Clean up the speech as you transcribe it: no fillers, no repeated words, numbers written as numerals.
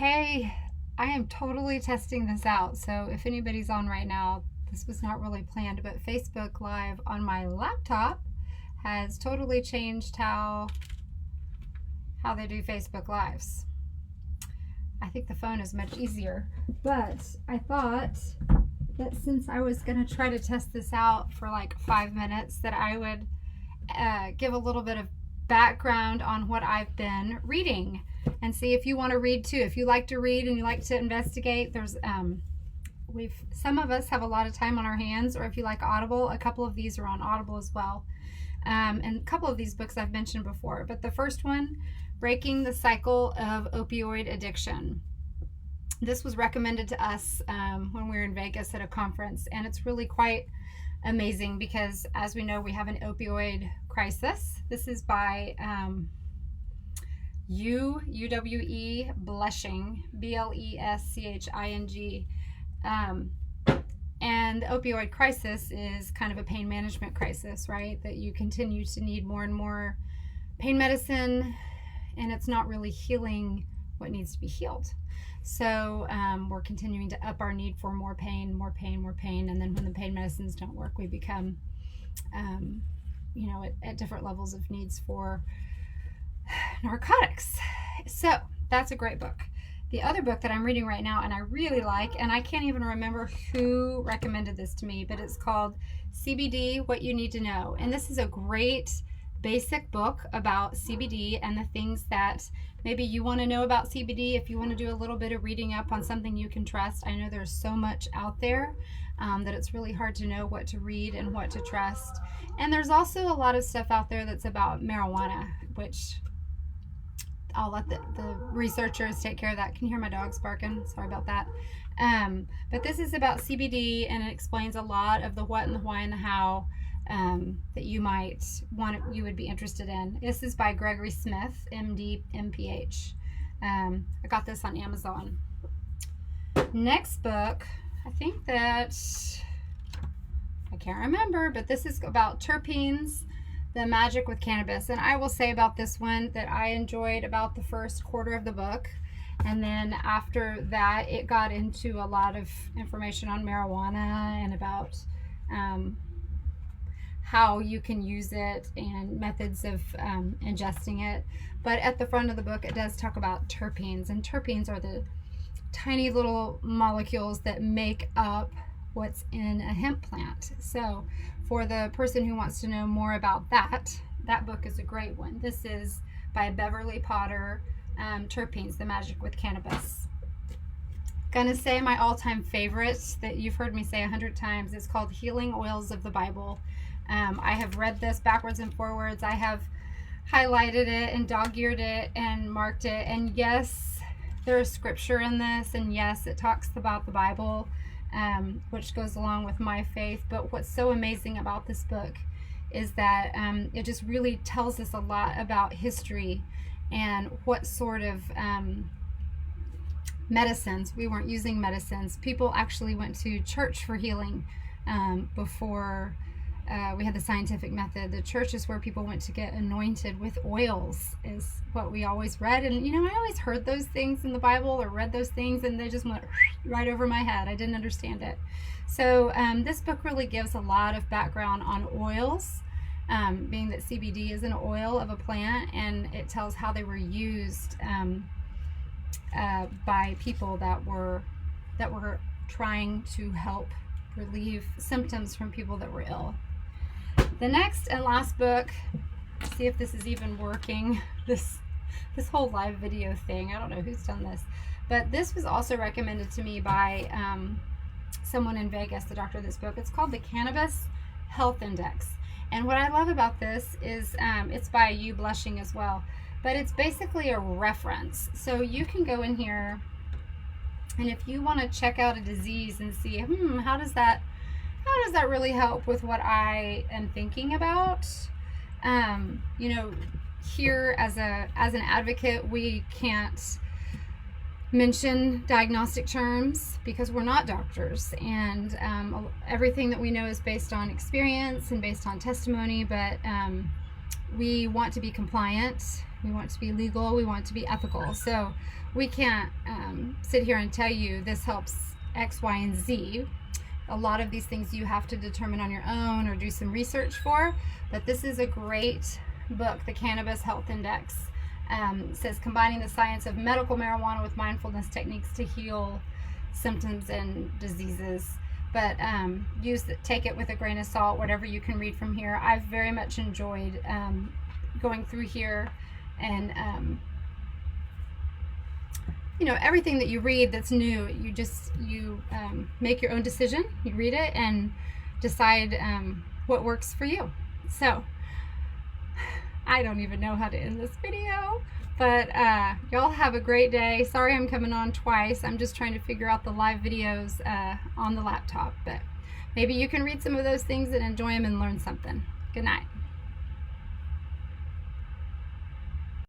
Hey, I am totally testing this out. So if anybody's on right now, this was not really planned, but Facebook Live on my laptop has totally changed how they do Facebook Lives. I think the phone is much easier, but I thought that since I was going to try to test this out for like 5 minutes, that I would give a little bit of background on what I've been reading and see if you want to read too. If you like to read and you like to investigate, there's some of us have a lot of time on our hands, or if you like Audible, a couple of these are on Audible as well. And a couple of these books I've mentioned before, but the first one, Breaking the Cycle of Opioid Addiction. This was recommended to us when we were in Vegas at a conference, and it's really quite amazing because, as we know, we have an opioid crisis. This is by UWE Blushing, Blesching. And the opioid crisis is kind of a pain management crisis, right? That you continue to need more and more pain medicine, and it's not really healing what needs to be healed. So we're continuing to up our need for more pain. And then when the pain medicines don't work, we become, at different levels of needs for narcotics. So that's a great book. The other book that I'm reading right now and I really like, and I can't even remember who recommended this to me, but it's called CBD, What You Need to Know. And this is a great basic book about CBD and the things that maybe you want to know about CBD. If you want to do a little bit of reading up on something you can trust. I know there's so much out there that it's really hard to know what to read and what to trust. And there's also a lot of stuff out there that's about marijuana, which I'll let the researchers take care of that. Can you hear my dogs barking? Sorry about that. But this is about CBD, and it explains a lot of the what and the why and the how that you would be interested in. This is by Gregory Smith, MD, MPH. I got this on Amazon. Next book, I think that, I can't remember, but this is about terpenes, the magic with cannabis. And I will say about this one that I enjoyed about the first quarter of the book. And then after that, it got into a lot of information on marijuana and about how you can use it and methods of ingesting it. But at the front of the book, it does talk about terpenes. And terpenes are the tiny little molecules that make up what's in a hemp plant. So for the person who wants to know more about that book is a great one. This is by Beverly Potter, Terpenes, The Magic with Cannabis. Gonna say my all-time favorite that you've heard me say 100 times is called Healing Oils of the Bible. I have read this backwards and forwards. I have highlighted it and dog-eared it and marked it. And yes, there is scripture in this, and yes, it talks about the Bible, which goes along with my faith. But what's so amazing about this book is that it just really tells us a lot about history and what sort of medicines. We weren't using medicines. People actually went to church for healing before we had the scientific method. The church is where people went to get anointed with oils, is what we always read. And I always heard those things in the Bible or read those things, and they just went right over my head. I didn't understand it. So this book really gives a lot of background on oils, being that CBD is an oil of a plant, and it tells how they were used by people that were trying to help relieve symptoms from people that were ill. The next and last book, see if this is even working, this whole live video thing. I don't know who's done this, but this was also recommended to me by someone in Vegas, the doctor of this book. It's called the Cannabis Health Index. And what I love about this is it's by You Blushing as well, but it's basically a reference. So you can go in here, and if you want to check out a disease and see, how does that really help with what I am thinking about? Here as an advocate, we can't mention diagnostic terms because we're not doctors, and everything that we know is based on experience and based on testimony, but we want to be compliant We want to be legal. We want to be ethical. So we can't sit here and tell you this helps X, Y, and Z. A lot of these things you have to determine on your own or do some research for. But this is a great book, The Cannabis Health Index. It says combining the science of medical marijuana with mindfulness techniques to heal symptoms and diseases. But take it with a grain of salt, whatever you can read from here. I've very much enjoyed going through here, and you know, everything that you read that's new, you make your own decision. You read it and decide what works for you. So I don't even know how to end this video, but y'all have a great day. Sorry I'm coming on twice. I'm just trying to figure out the live videos on the laptop, but maybe you can read some of those things and enjoy them and learn something. Good night.